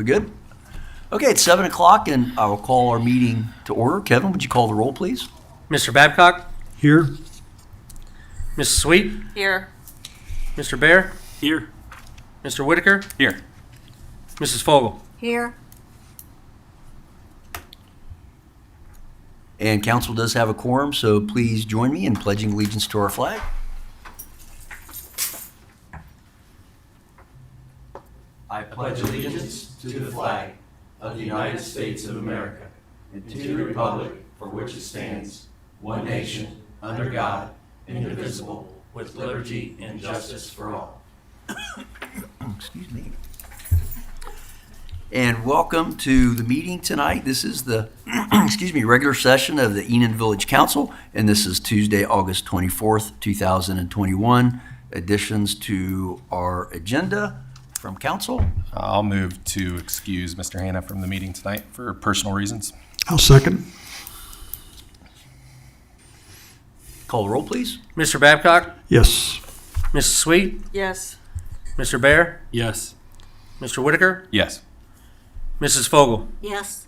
We good? Okay, it's 7 o'clock, and I will call our meeting to order. Kevin, would you call the roll, please? Mr. Babcock? Here. Mrs. Sweet? Here. Mr. Bear? Here. Mr. Whitaker? Here. Mrs. Fogel? Here. And council does have a quorum, so please join me in pledging allegiance to our flag. I pledge allegiance to the flag of the United States of America and to the republic for which it stands, one nation, under God, indivisible, with liberty and justice for all. Excuse me. And welcome to the meeting tonight. This is the regular session of the Enon Village Council, and this is Tuesday, August 24th, 2021. Additions to our agenda from council. I'll move to excuse Mr. Hanna from the meeting tonight for personal reasons. I'll second. Call the roll, please. Mr. Babcock? Yes. Mrs. Sweet? Yes. Mr. Bear? Yes. Mr. Whitaker? Yes. Mrs. Fogel? Yes.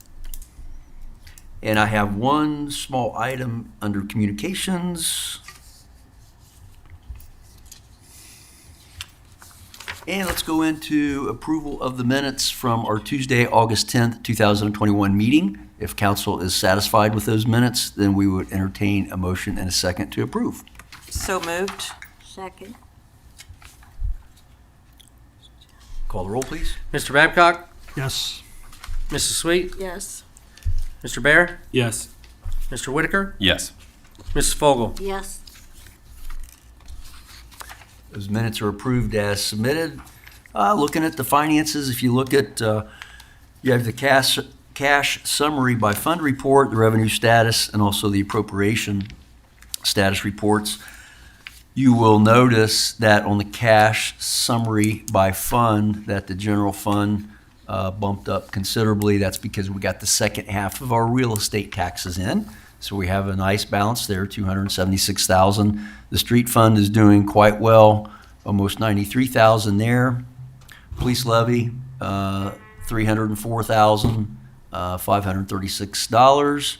And I have one small item under communications. And let's go into approval of the minutes from our Tuesday, August 10th, 2021 meeting. If council is satisfied with those minutes, then we would entertain a motion and a second to approve. So moved. Second. Call the roll, please. Mr. Babcock? Yes. Mrs. Sweet? Yes. Mr. Bear? Yes. Mr. Whitaker? Yes. Mrs. Fogel? Yes. Those minutes are approved as submitted. Looking at the finances, if you look at, you have the cash summary by fund report, the revenue status, and also the appropriation status reports. You will notice that on the cash summary by fund, that the general fund bumped up considerably. That's because we got the second half of our real estate taxes in. So we have a nice balance there, $276,000. The street fund is doing quite well, almost $93,000 there. Police levy, $304,536.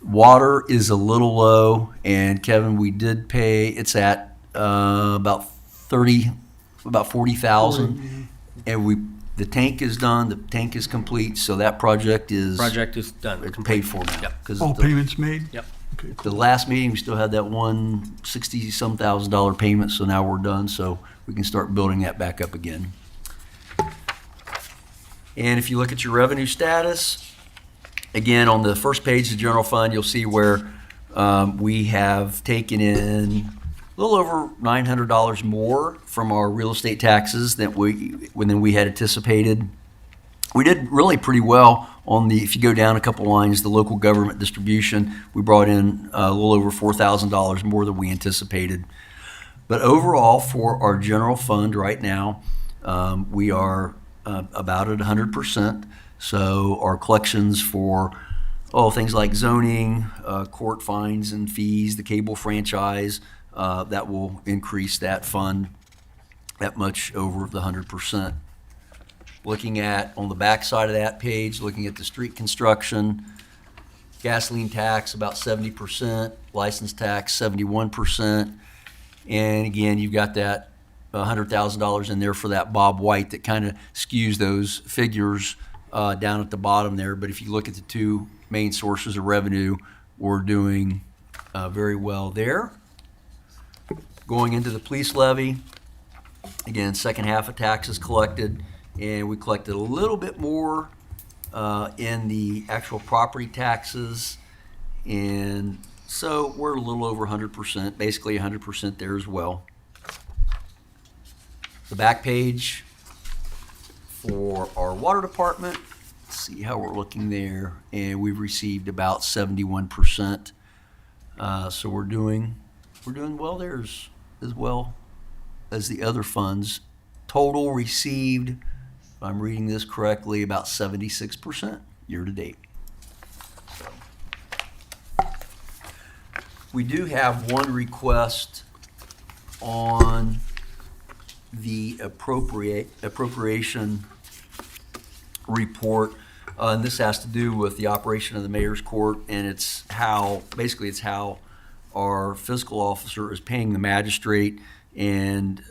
Water is a little low, and Kevin, we did pay. It's at about $40,000, and the tank is done. The tank is complete, so that project is done. it's paid for now. Yep. 'Cause All payments made? Yep. Okay, the cool. last meeting, we still had that $160-some thousand payment, so now we're done, so we can start building that back up again. And if you look at your revenue status, again, on the first page of the general fund, you'll see where we have taken in a little over $900 more from our real estate taxes than we had anticipated. We did really pretty well on if you go down a couple lines, the local government distribution, we brought in a little over $4,000 more than we anticipated. But overall, for our general fund right now, we are about at 100%. So our collections for things like zoning, court fines and fees, the cable franchise, that will increase that fund that much over the 100%. Looking at, on the back side of that page, looking at the street construction, gasoline tax about 70%, license tax 71%. And again, you've got that $100,000 in there for that Bob White that kind of skews those figures down at the bottom there. But if you look at the two main sources of revenue, we're doing very well there. Going into the police levy, again, second half of taxes collected, and we collected a little bit more in the actual property taxes, and so we're a little over 100%, basically 100% there as well. The back page for our water department, let's see how we're looking there, and we've received about 71%. So we're doing well there as well as the other funds. Total received, if I'm reading this correctly, about 76% year to date. So, we do have one request on the appropriation report. And this has to do with the operation of the mayor's court, and it's how our fiscal officer is paying the magistrate, and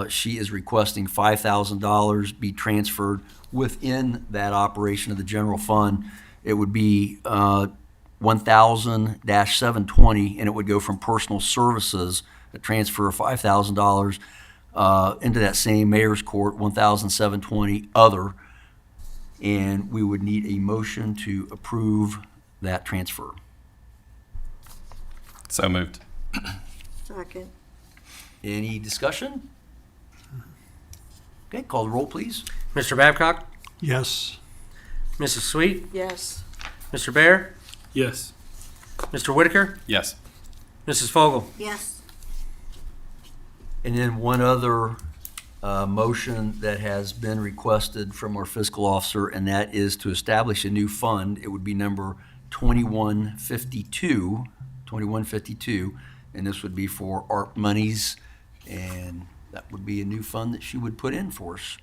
she is requesting $5,000 be transferred within that operation of the general fund. It would be 1,000-720, and it would go from personal services, a transfer of $5,000 into that same mayor's court, 1,720 other, and we would need a motion to approve that transfer. So moved. Second. Any discussion? Okay, call the roll, please. Mr. Babcock? Yes. Mrs. Sweet? Yes. Mr. Bear? Yes. Mr. Whitaker? Yes. Mrs. Fogel? Yes. And then one other motion that has been requested from our fiscal officer, and that is to establish a new fund. It would be number 2152, and this would be for ARP monies, and that would be a new fund that she would put in for us.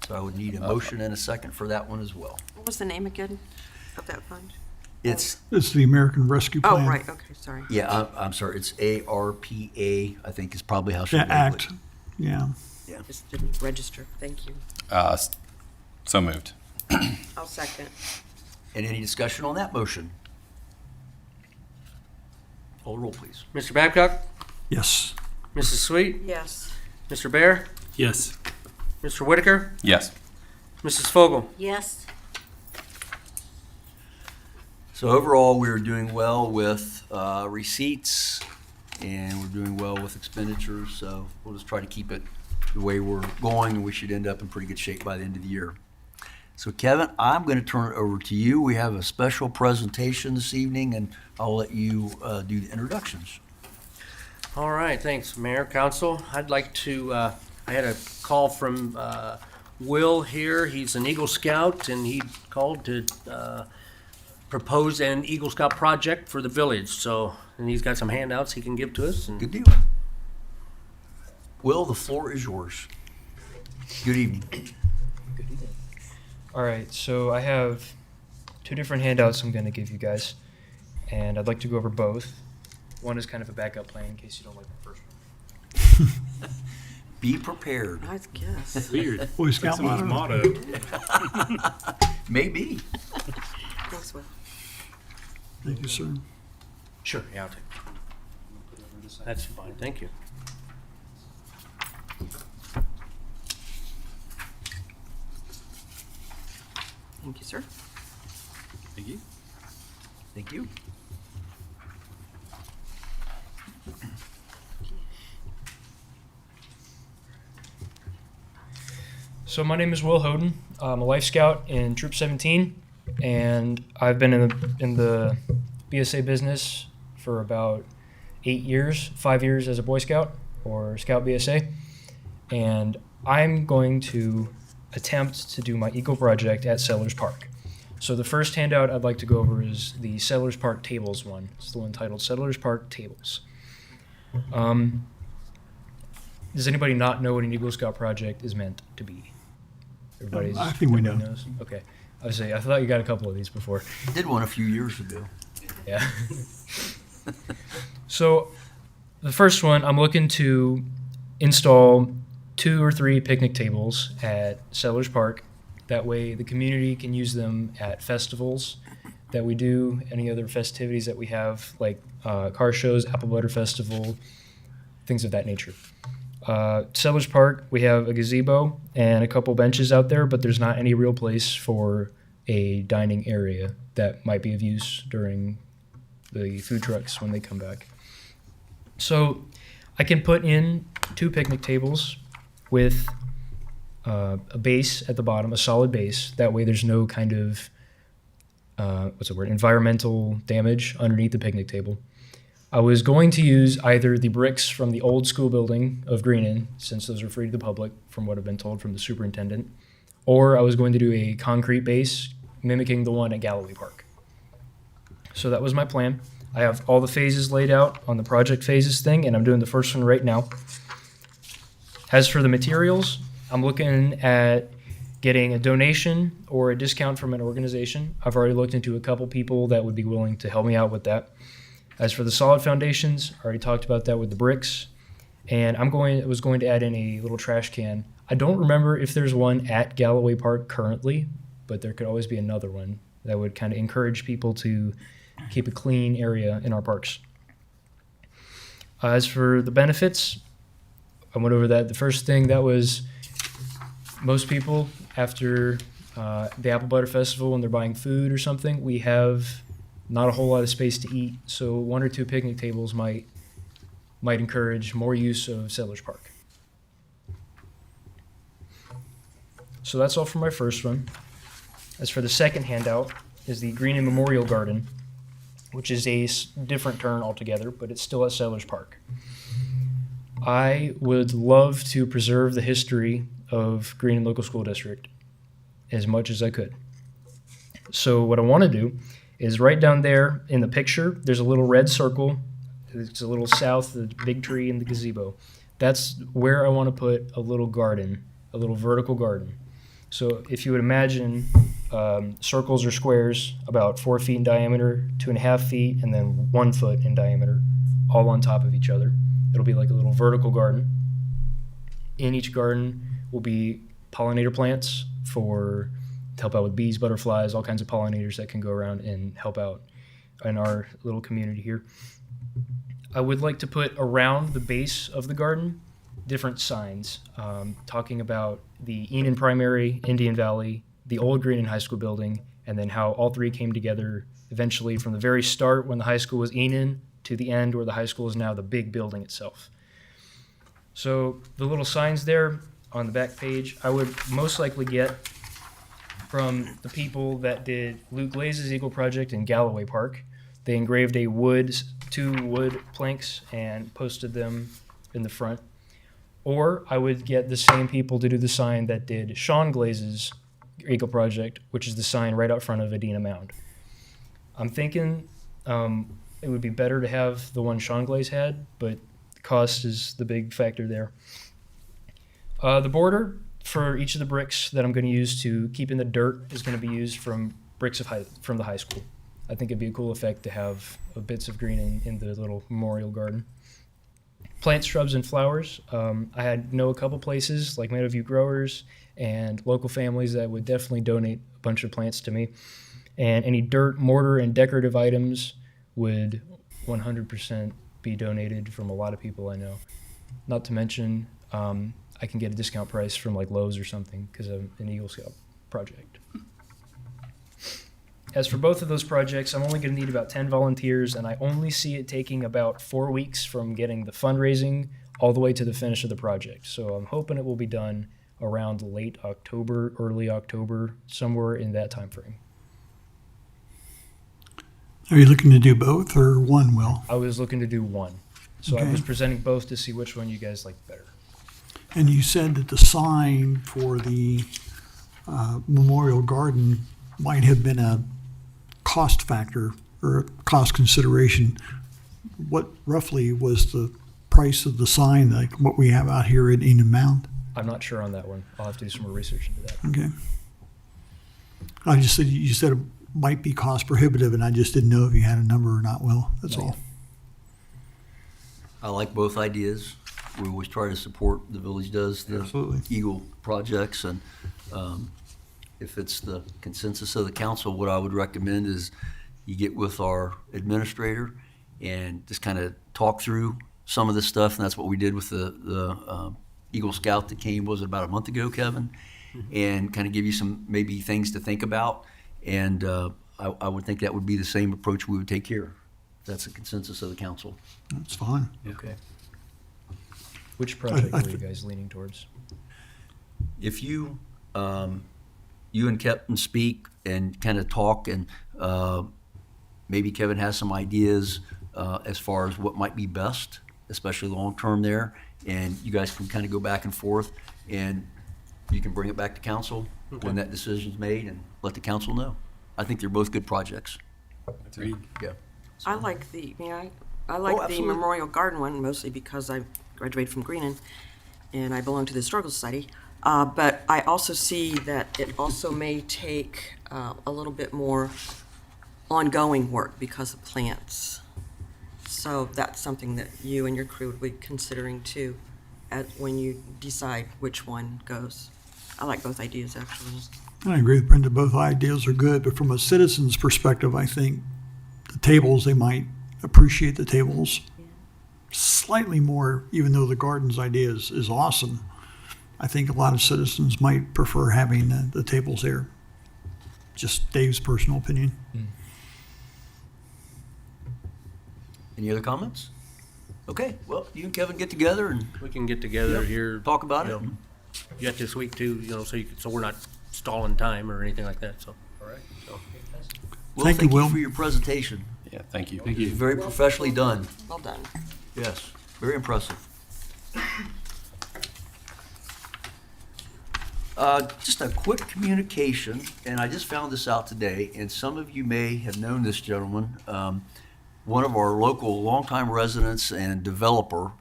So I would need a motion and a second for that one as well. What was the name again of that fund? It's, It's the American Rescue Oh, Plan. right, okay, sorry. yeah, I'm sorry, it's ARPA, I think is probably how she The labeled Act, it. yeah. Just didn't register, thank you. So moved. I'll second. And any discussion on that motion? Call the roll, please. Mr. Babcock? Yes. Mrs. Sweet? Yes. Mr. Bear? Yes. Mr. Whitaker? Yes. Mrs. Fogel? Yes. So overall, we're doing well with receipts, and we're doing well with expenditures, so we'll just try to keep it the way we're going, and we should end up in pretty good shape by the end of the year. So Kevin, I'm going to turn it over to you. We have a special presentation this evening, and I'll let you do the introductions. All right, thanks, Mayor, Council. I'd like to, I had a call from Will here. He's an Eagle Scout, and he called to propose an Eagle Scout project for the village. So, and he's got some handouts he can give to us. And Good deal. Will, the floor is yours. Good evening. All right, so I have two different handouts I'm going to give you guys, and I'd like to go over both. One is kind of a backup plan in case you don't like the first one. Be prepared. Nice guess. Weird. Boy Scout motto. Maybe. Thanks, Will. Thank you, sir. sure, yeah, I'll take it. That's fine, thank you. Thank you, sir. Thank you. Thank you. So my name is Will Hoden. I'm a Life Scout in Troop 17, and I've been in the BSA business for about 8 years, 5 years as a Boy Scout or Scout BSA, and I'm going to attempt to do my Eagle project at Settlers Park. So the first handout I'd like to go over is the Settlers Park Tables one. It's the one titled Settlers Park Tables. Does anybody not know what an Eagle Scout project is meant to be? I think we know. everybody knows? Okay. I thought you got a couple of these before. Did one a few years ago. Yeah. So the first one, I'm looking to install 2 or 3 picnic tables at Settlers Park. That way the community can use them at festivals that we do, any other festivities that we have, like car shows, Apple Butter Festival, things of that nature. Settlers Park, we have a gazebo and a couple benches out there, but there's not any real place for a dining area that might be of use during the food trucks when they come back. So I can put in 2 picnic tables with a base at the bottom, a solid base. That way there's no kind of, environmental damage underneath the picnic table. I was going to use either the bricks from the old school building of Greeny, since those are free to the public, from what I've been told from the superintendent, or I was going to do a concrete base mimicking the one at Galloway Park. So that was my plan. I have all the phases laid out on the project phases thing, and I'm doing the first one right now. As for the materials, I'm looking at getting a donation or a discount from an organization. I've already looked into a couple people that would be willing to help me out with that. As for the solid foundations, I already talked about that with the bricks. And I was going to add in a little trash can. I don't remember if there's one at Galloway Park currently, but there could always be another one that would kind of encourage people to keep a clean area in our parks. As for the benefits, I went over that. The first thing that was most people after the Apple Butter Festival, when they're buying food or something, we have not a whole lot of space to eat. So 1 or 2 picnic tables might encourage more use of Settlers Park. So that's all for my first one. As for the second handout is the Greeny Memorial Garden, which is a different turn altogether, but it's still at Settlers Park. I would love to preserve the history of Greeny Local School District as much as I could. So what I want to do is right down there in the picture, there's a little red circle. It's a little south of the big tree and the gazebo. That's where I want to put a little garden, a little vertical garden. So if you would imagine circles or squares about 4 feet in diameter, 2.5 feet, and then 1 foot in diameter, all on top of each other. It'll be like a little vertical garden. In each garden will be pollinator plants to help out with bees, butterflies, all kinds of pollinators that can go around and help out in our little community here. I would like to put around the base of the garden different signs talking about the Enon Primary, Indian Valley, the old Greeny High School building, and then how all three came together eventually from the very start when the high school was Enon to the end where the high school is now the big building itself. So the little signs there on the back page, I would most likely get from the people that did Luke Glaze's Eagle Project in Galloway Park. They engraved 2 wood planks and posted them in the front. Or I would get the same people to do the sign that did Sean Glaze's Eagle Project, which is the sign right out front of Adina Mound. I'm thinking it would be better to have the one Sean Glaze had, but cost is the big factor there. The border for each of the bricks that I'm going to use to keep in the dirt is going to be used from bricks from the high school. I think it'd be a cool effect to have bits of green in the little memorial garden. Plants, shrubs, and flowers. I know a couple places like Meadowview Growers and local families that would definitely donate a bunch of plants to me. And any dirt, mortar, and decorative items would 100% be donated from a lot of people I know. Not to mention, I can get a discount price from like Lowe's or something because I'm an Eagle Scout project. As for both of those projects, I'm only going to need about 10 volunteers, and I only see it taking about 4 weeks from getting the fundraising all the way to the finish of the project. So I'm hoping it will be done around late October, early October, somewhere in that time frame. Are you looking to do both or one, Will? I was looking to do one. So I Okay. was presenting both to see which one you guys liked better. And you said that the sign for the memorial garden might have been a cost factor or a cost consideration. What roughly was the price of the sign, like what we have out here at Enon Mound? I'm not sure on that one. I'll have to do some more research into that. Okay. I just said, you said it might be cost prohibitive, and I just didn't know if you had a number or not, Will. That's Not all. yet. I like both ideas. We always try to support, the village does, the Absolutely. Eagle projects, and if it's the consensus of the council, what I would recommend is you get with our administrator and just kind of talk through some of this stuff, and that's what we did with the Eagle Scout that came, was it about a month ago, Kevin? And kind of give you some maybe things to think about, and I would think that would be the same approach we would take here. That's the consensus of the council. That's fine. Okay. Which project I were you guys leaning towards? If you and Captain speak and kind of talk, and maybe Kevin has some ideas as far as what might be best, especially long-term there, and you guys can kind of go back and forth, and you can bring it back to council when that decision's made and let the council know. I think they're both good projects. Agreed. Yeah. I like the absolutely. Memorial Garden one mostly because I graduated from Greenon. and I belong to the Historical Society. But I also see that it also may take a little bit more ongoing work because of plants. So that's something that you and your crew would be considering too, when you decide which one goes. I like both ideas, actually. I agree with Brenda. Both ideas are good, but from a citizen's perspective, I think the tables, they might appreciate the tables slightly more, even though the gardens idea is awesome. I think a lot of citizens might prefer having the tables there. Just Dave's personal opinion. Any other comments? Okay, well, you and Kevin get together and We can get together Yep. here. talk about you it. know, yet this week too, so we're not stalling time or anything like that, so, all right, so. Well, Thank you, Will. for your presentation. Yeah, thank you. Thank you. Very professionally done. Well done. Yes, very impressive. Just a quick communication, and I just found this out today, and some of you may have known this gentleman. One of our local longtime residents and developer,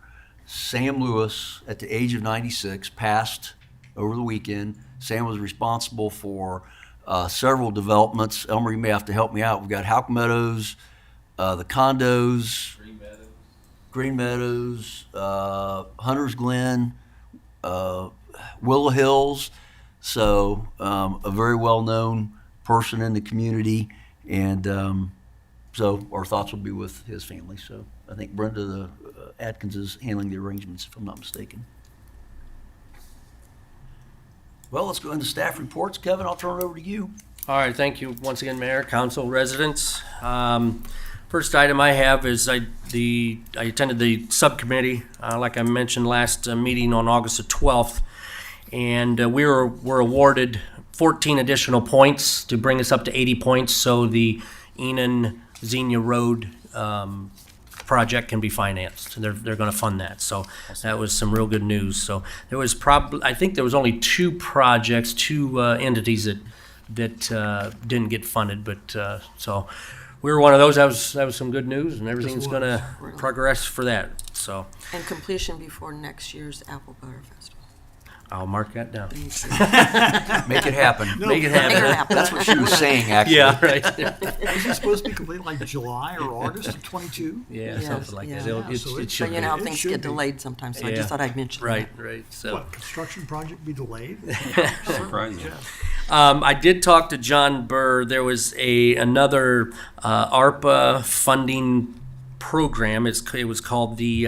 Sam Lewis, at the age of 96, passed over the weekend. Sam was responsible for several developments. Elmer, you may have to help me out. We've got Houck Meadows, the condos, Green Meadows, Hunter's Glen, Willow Hills. So a very well-known person in the community, and so our thoughts will be with his family. So I think Brenda Atkins is handling the arrangements, if I'm not mistaken. Well, let's go into staff reports. Kevin, I'll turn it over to you. All right, thank you once again, Mayor, Council, residents. First item I have is I attended the subcommittee, like I mentioned last meeting on August the 12th, and we were awarded 14 additional points to bring us up to 80 points, so the Enon Xenia Road project can be financed. They're going to fund that, so that was some real good news. So there was I think there was only two projects, two entities that didn't get funded, but so we were one of those. That was some good news, and everything's going to Really. progress for that. So And completion before next year's Apple Butter Festival. I'll mark that down. Make it happen. Make it Make it happen. happen. That's what she was saying, actually. Yeah, right. Is it supposed to be complete like July or August of 22? Yeah, Yes, something like that. yeah. It So it it's- should So be. you know how It things should get be. delayed sometimes, so I Yeah. just thought I'd mention Right, that. right. So. What, construction project be delayed? Surprising. I did talk to John Burr. There was another ARPA funding program. It was called the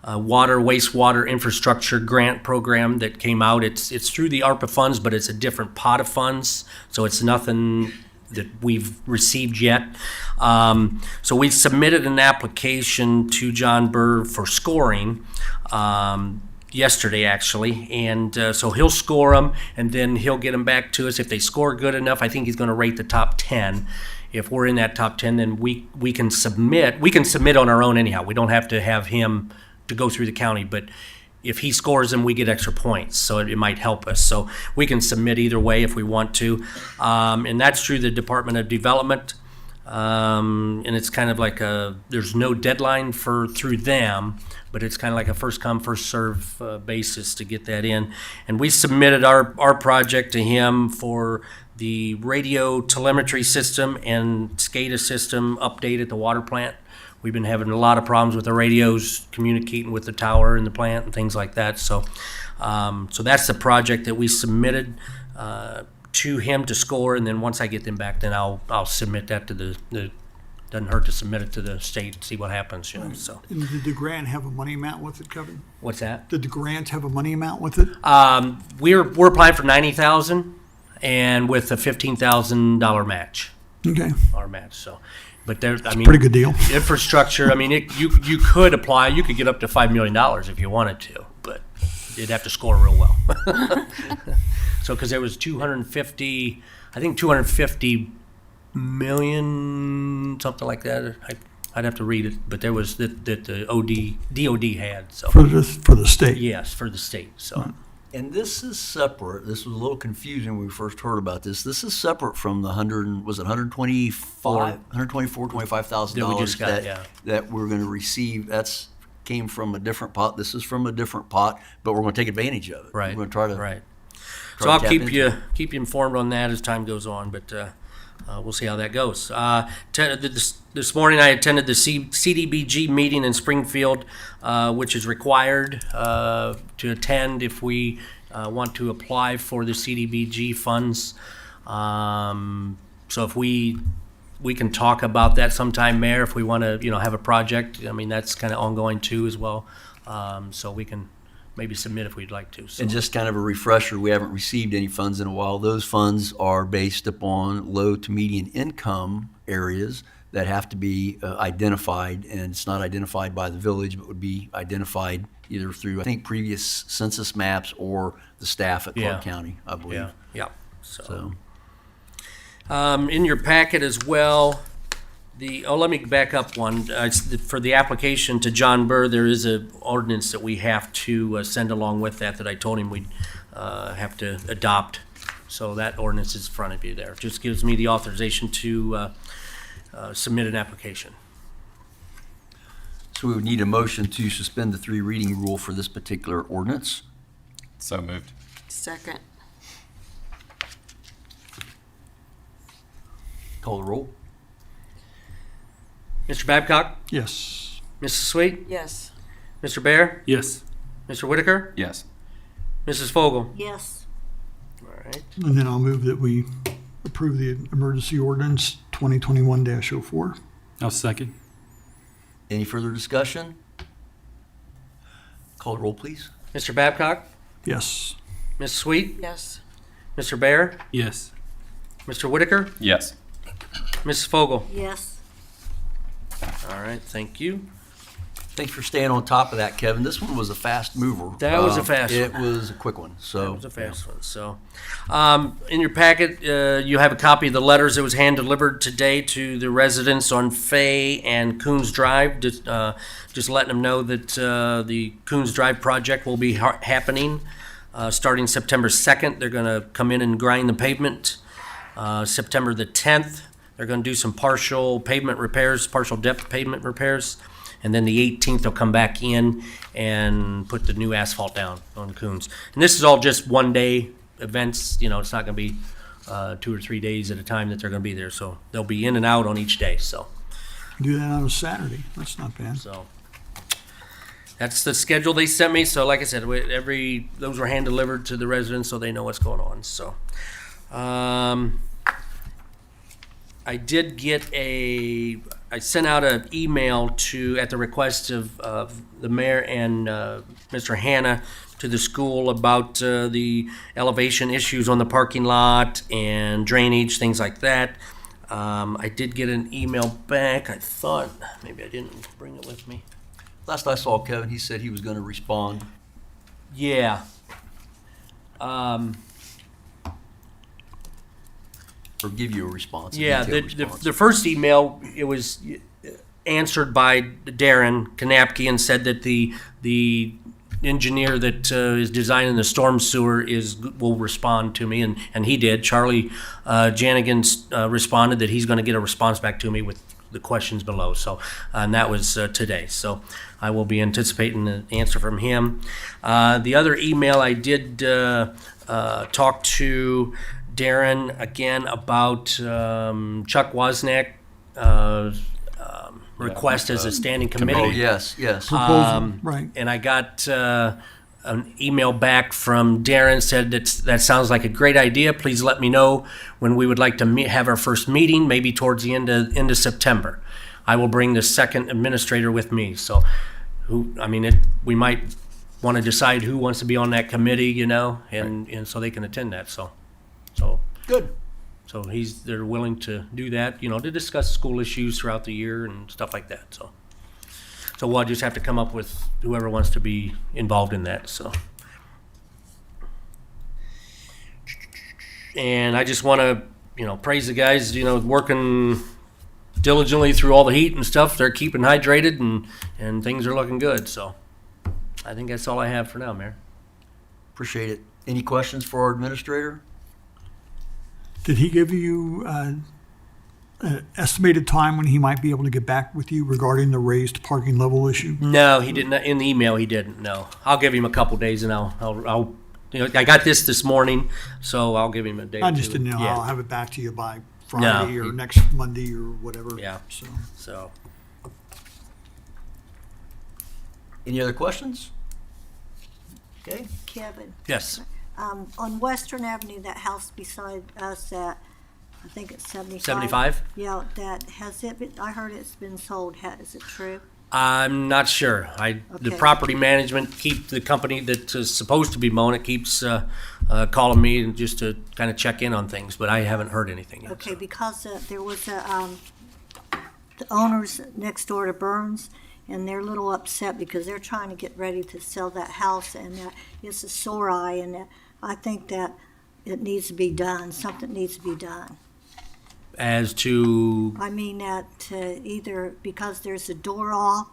Wastewater Infrastructure Grant Program that came out. It's through the ARPA funds, but it's a different pot of funds, so it's nothing that we've received yet. So we submitted an application to John Burr for scoring yesterday, actually, and so he'll score them, and then he'll get them back to us. If they score good enough, I think he's going to rate the top 10. If we're in that top 10, then we can submit. We can submit on our own anyhow. We don't have to have him to go through the county, but if he scores them, we get extra points, so it might help us. So we can submit either way if we want to, and that's through the Department of Development. And it's kind of like there's no deadline through them, but it's kind of like a first come, first serve basis to get that in. And we submitted our project to him for the radio telemetry system and SCADA system update at the water plant. We've been having a lot of problems with the radios communicating with the tower and the plant and things like that. So, so that's the project that we submitted to him to score, and then once I get them back, then I'll submit that to the doesn't hurt to submit it to the state, see what happens, you know. So And did the grant have a money amount with it, Kevin? what's that? Did the grant have a money amount with it? We're applying for $90,000 and with a $15,000 match, Okay, our match. So, but there, I mean, pretty good deal. infrastructure. I mean, you could apply. You could get up to $5 million if you wanted to, but you'd have to score real well. So, because there was 250, I think 250 million, something like that. I'd have to read it, but there was that the DOD had. So For the state? yes, for the state. So And this is separate. This was a little confusing when we first heard about this. This is separate from the $125,000 That we just got, that yeah. that we're going to receive. That's came from a different pot, this is from a different pot, but we're going to take advantage of it. Right. We're going to try to. Right. try So to I'll tap keep into you it. keep you informed on that as time goes on, but we'll see how that goes. This morning I attended the CDBG meeting in Springfield, which is required to attend if we want to apply for the CDBG funds. So if we can talk about that sometime, Mayor, if we want to, have a project. I mean, that's kind of ongoing too as well. So we can maybe submit if we'd like to. So. And just kind of a refresher, we haven't received any funds in a while. Those funds are based upon low to median income areas that have to be identified, and it's not identified by the village, but would be identified either through, I think, previous census maps or the staff at Clark County, I believe. Yeah. So, In your packet as well, let me back up one. For the application to John Burr, there is an ordinance that we have to send along with that I told him we'd have to adopt. So that ordinance is in front of you there. It just gives me the authorization to submit an application. so we would need a motion to suspend the 3 reading rule for this particular ordinance. So moved. Second. Call the roll. Mr. Babcock? Yes. Mrs. Sweet? Yes. Mr. Bear? Yes. Mr. Whitaker? Yes. Mrs. Fogel? Yes. All right. And then I'll move that we approve the emergency ordinance 2021-04. I'll second. Any further discussion? Call the roll, please. Mr. Babcock? Yes. Mrs. Sweet? Yes. Mr. Bear? Yes. Mr. Whitaker? Yes. Mrs. Fogel? Yes. All right, thank you. Thanks for staying on top of that, Kevin. This one was a fast mover. That was a fast It one. was a quick one, so. That was a fast one. So, in your packet, you have a copy of the letters that was hand delivered today to the residents on Fay and Coons Drive. Just letting them know that the Coons Drive project will be happening starting September 2nd. They're going to come in and grind the pavement. September the 10th, they're going to do some partial pavement repairs, partial depth pavement repairs. And then the 18th, they'll come back in and put the new asphalt down on Coons. And this is all just one-day events. It's not going to be 2 or 3 days at a time that they're going to be there. So they'll be in and out on each day. So Do that on a Saturday. That's not bad. that's the schedule they sent me. So like I said, those were hand delivered to the residents, so they know what's going on. So I did get I sent out an email at the request of the mayor and Mr. Hanna to the school about the elevation issues on the parking lot and drainage, things like that. I did get an email back. I thought maybe I didn't bring it with me. Last I saw Kevin, he said he was going to respond. Yeah. Or give you a response. Yeah, the first email, it was answered by Darren Kanapke and said that the engineer that is designing the storm sewer will respond to me, and he did. Charlie Janigan responded that he's going to get a response back to me with the questions below. So, and that was today. So I will be anticipating an answer from him. The other email I did talk to Darren again about Chuck Wozniak request as a standing committee. Oh, yes. Proposal, right. And I got an email back from Darren, said that sounds like a great idea. Please let me know when we would like to have our first meeting, maybe towards the end of September. I will bring the second administrator with me. So, we might want to decide who wants to be on that committee, and so they can attend that. So Good. So they're willing to do that, to discuss school issues throughout the year and stuff like that. So we'll just have to come up with whoever wants to be involved in that. So, and I just want to, praise the guys, working diligently through all the heat and stuff. They're keeping hydrated and things are looking good. So I think that's all I have for now, Mayor. Appreciate it. Any questions for our administrator? Did he give you a an estimated time when he might be able to get back with you regarding the raised parking level issue? No, he didn't. In the email, he didn't. No, I'll give him a couple days, and I'll I got this morning, so I'll give him a day. I or just two. didn't know. Yeah. I'll have it back to you by Friday or he- next Monday or whatever. Yeah. So, So Any other questions? Okay. Kevin, yes, on Western Avenue, that house beside us at, I think it's 75. 75. Yeah, that, has it been, I heard it's been sold. Is it true? I'm not sure. The Okay. property management the company that is supposed to be mowing it keeps calling me and just to kind of check in on things, but I haven't heard anything yet. Okay, so. because there was the owners next door to Burns, and they're a little upset because they're trying to get ready to sell that house, and it's a sore eye, and I think that it needs to be done. Something needs to be done. As to I mean that either because there's a door off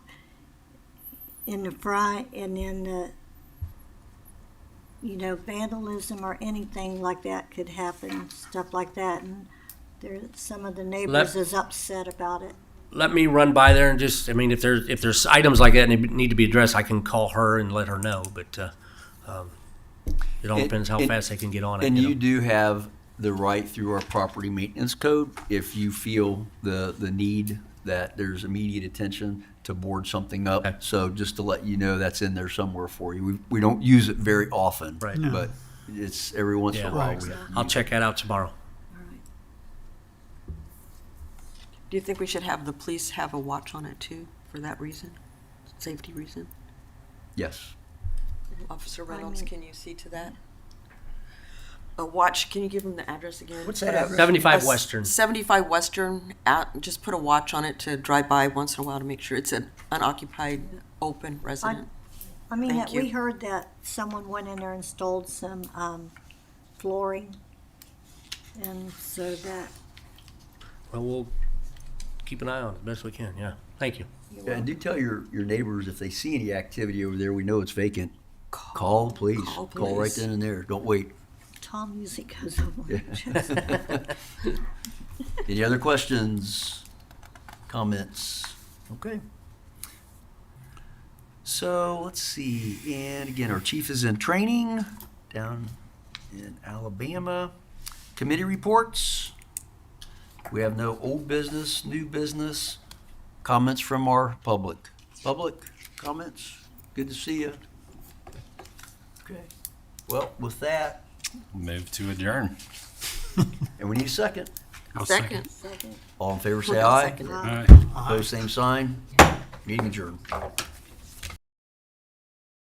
in the front, and then vandalism or anything like that could happen, stuff like that, and some of the neighbors is upset about it. let me run by there and just, I mean, if there's items like that and they need to be addressed, I can call her and let her know, but it all depends how fast they can get on it. And you know. you do have the right through our property maintenance code, if you feel the need that there's immediate attention to board something up. Okay. So just to let you know, that's in there somewhere for you. We don't use it very often. Right. No. But it's every once in a Yeah. while. Right. we have to I'll use check that out tomorrow. Do you think we should have the police have a watch on it too, for that reason? Safety reason? it. Yes. Officer Reynolds, mean- can you see to that? A watch, can you give them the address again? What's that address? 75 Western. 75 Western, just put a watch on it to drive by once in a while to make sure it's an unoccupied, open resident. I mean, Thank you. we heard that someone went in there and stole some flooring, and so that. Well, we'll keep an eye on it best we can, yeah. Thank you. Yeah, and do tell your neighbors if they see any activity over there, we know it's vacant. Call the police. Call Call right police. then and there. Don't wait. Tom music goes on. Any other questions, comments? Okay. So let's see. And again, our chief is in training down in Alabama. Committee reports. We have no old business, new business. Comments from our public. Public comments? Good to see you. Okay. Well, with that, Move to adjourn. and we need a second. Second. Second. All in favor, say We'll aye. second it. All right. Opposed, same sign. Meeting adjourned.